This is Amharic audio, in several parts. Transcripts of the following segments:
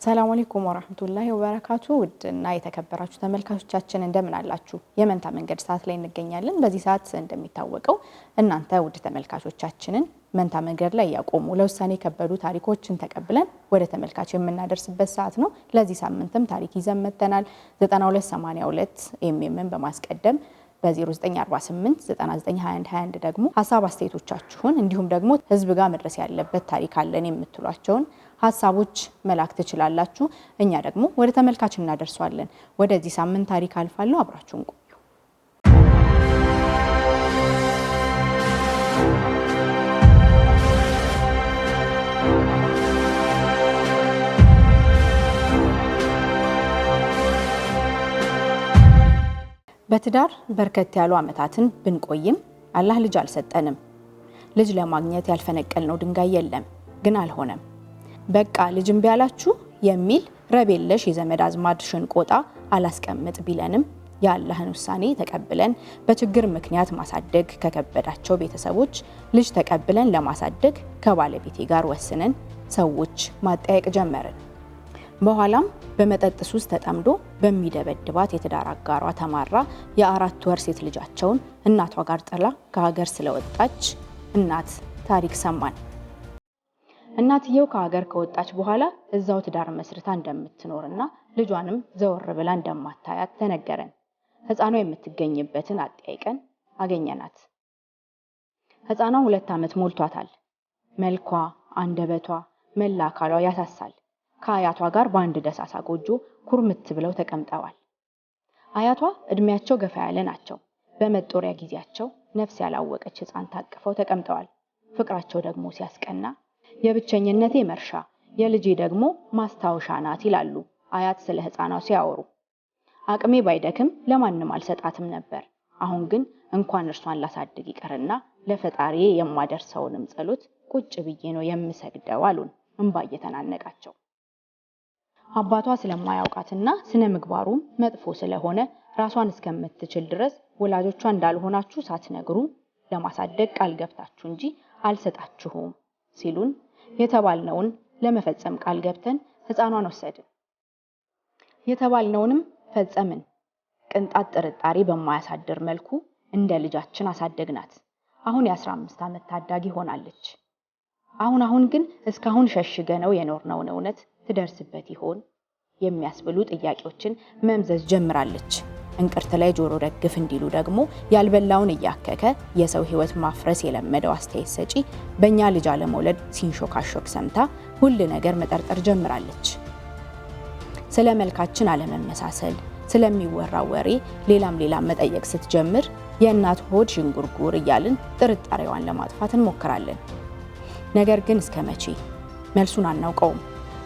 ሰላም አለይኩም ወራህመቱላሂ ወበረካቱ። ውድና የተከበራችሁ ተመልካቾቻችን እንደምን አላችሁ? የመንታ መንገድ ሰዓት ላይ እንገኛለን። በዚህ ሰዓት እንደሚታወቀው እናንተ ውድ ተመልካቾቻችንን መንታ መንገድ ላይ ያቆሙ ለውሳኔ ከበዱ ታሪኮችን ተቀብለን ወደ ተመልካች የምናደርስበት ሰዓት ነው። ለዚህ ሳምንትም ታሪክ ይዘን መጥተናል። 9282 ኤምኤምን በማስቀደም በ0948 992121 ደግሞ ሐሳብ አስተያየቶቻችሁን እንዲሁም ደግሞ ህዝብ ጋር መድረስ ያለበት ታሪክ አለን የምትሏቸውን ሐሳቦች መላክ ትችላላችሁ። እኛ ደግሞ ወደ ተመልካች እናደርሷለን። ወደዚህ ሳምንት ታሪክ አልፋለሁ። አብራችሁን ቆዩ። በትዳር በርከት ያሉ አመታትን ብንቆይም አላህ ልጅ አልሰጠንም። ልጅ ለማግኘት ያልፈነቀልነው ድንጋይ የለም፣ ግን አልሆነም። በቃ ልጅም ቢያላችሁ የሚል ረቤለሽ የዘመድ አዝማድ ሽንቆጣ አላስቀምጥ ቢለንም የአላህን ውሳኔ ተቀብለን በችግር ምክንያት ማሳደግ ከከበዳቸው ቤተሰቦች ልጅ ተቀብለን ለማሳደግ ከባለቤቴ ጋር ወስነን ሰዎች ማጠያየቅ ጀመርን። በኋላም በመጠጥ ሱስ ተጠምዶ በሚደበድባት የትዳር አጋሯ ተማራ የ4 ወር ሴት ልጃቸውን እናቷ ጋር ጥላ ከሀገር ስለወጣች እናት ታሪክ ሰማን። እናትየው ከሀገር ከወጣች በኋላ እዛው ትዳር መስርታ እንደምትኖርና ልጇንም ዘወር ብላ እንደማታያት ተነገረን። ህፃኗ የምትገኝበትን አጠያይቀን አገኘናት። ህፃኗ 2 ዓመት ሞልቷታል። መልኳ፣ አንደበቷ፣ መላ አካሏ ያሳሳል። ከአያቷ ጋር በአንድ ደሳሳ ጎጆ ኩርምት ብለው ተቀምጠዋል። አያቷ እድሜያቸው ገፋ ያለ ናቸው። በመጦሪያ ጊዜያቸው ነፍስ ያላወቀች ህፃን ታቅፈው ተቀምጠዋል። ፍቅራቸው ደግሞ ሲያስቀና የብቸኝነቴ መርሻ የልጄ ደግሞ ማስታወሻ ናት ይላሉ አያት ስለ ህፃኗ ሲያወሩ። አቅሜ ባይደክም ለማንም አልሰጣትም ነበር። አሁን ግን እንኳን እርሷን ላሳድግ ይቀርና ለፈጣሪ የማደርሰውንም ጸሎት ቁጭ ብዬ ነው የምሰግደው አሉን እንባ እየተናነቃቸው። አባቷ ስለማያውቃትና ስነ ምግባሩም መጥፎ ስለሆነ ራሷን እስከምትችል ድረስ ወላጆቿ እንዳልሆናችሁ ሳትነግሩ ለማሳደግ ቃል ገብታችሁ እንጂ አልሰጣችሁም ሲሉን የተባልነውን ለመፈጸም ቃል ገብተን ህፃኗን ወሰድን። የተባልነውንም ፈጸምን። ቅንጣት ጥርጣሬ በማያሳድር መልኩ እንደ ልጃችን አሳደግናት። አሁን የ15 ዓመት ታዳጊ ሆናለች። አሁን ግን እስካሁን ሸሽገነው የኖርነውን እውነት ትደርስበት ይሆን የሚያስብሉ ጥያቄዎችን መምዘዝ ጀምራለች። እንቅርት ላይ ጆሮ ደግፍ እንዲሉ ደግሞ ያልበላውን እያከከ የሰው ህይወት ማፍረስ የለመደው አስተያየት ሰጪ በእኛ ልጅ አለመውለድ ሲንሾካሾክ ሰምታ ሁሉ ነገር መጠርጠር ጀምራለች። ስለ መልካችን አለመመሳሰል፣ ስለሚወራው ወሬ ሌላም መጠየቅ ስትጀምር የእናት ሆድ ሽንጉርጉር እያልን ጥርጣሬዋን ለማጥፋት እንሞክራለን። ነገር ግን እስከ መቼ? መልሱን አናውቀውም።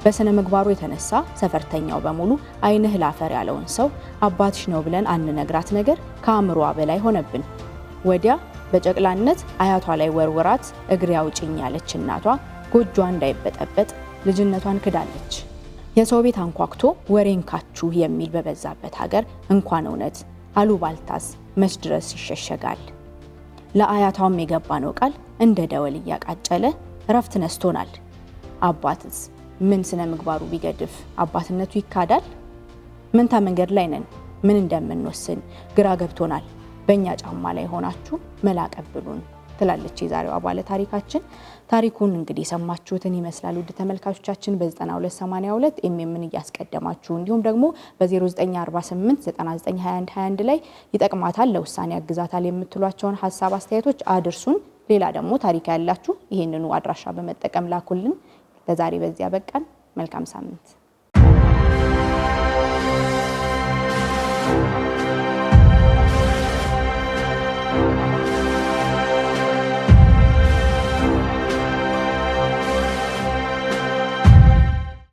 በስነ ምግባሩ የተነሳ ሰፈርተኛው በሙሉ አይንህ ላፈር ያለውን ሰው አባትሽ ነው ብለን አንነግራት ነገር ከአእምሮዋ በላይ ሆነብን። ወዲያ በጨቅላነት አያቷ ላይ ወርወራት እግሬ አውጭኝ ያለች እናቷ ጎጆዋ እንዳይበጠበጥ ልጅነቷን ክዳለች። የሰው ቤት አንኳክቶ ወሬን ካችሁ የሚል በበዛበት ሀገር እንኳን እውነት አሉባልታስ መች ድረስ ይሸሸጋል። ለአያቷም የገባነው ቃል እንደ ደወል እያቃጨለ እረፍት ነስቶናል። አባትስ ምን ስነ ምግባሩ ቢገድፍ አባትነቱ ይካዳል? መንታ መንገድ ላይ ነን። ምን እንደምንወስን ግራ ገብቶናል። በእኛ ጫማ ላይ ሆናችሁ መላቀብሉን ትላለች የዛሬዋ ባለ ታሪካችን። ታሪኩን እንግዲህ ሰማችሁትን ይመስላል። ውድ ተመልካቾቻችን በ9282 ኤምኤምን እያስቀደማችሁ እንዲሁም ደግሞ በ0948 992121 ላይ ይጠቅማታል ለውሳኔ ያግዛታል የምትሏቸውን ሐሳብ አስተያየቶች አድርሱን። ሌላ ደግሞ ታሪክ ያላችሁ ይሄንኑ አድራሻ በመጠቀም ላኩልን። ለዛሬ በዚያ በቃን። መልካም ሳምንት።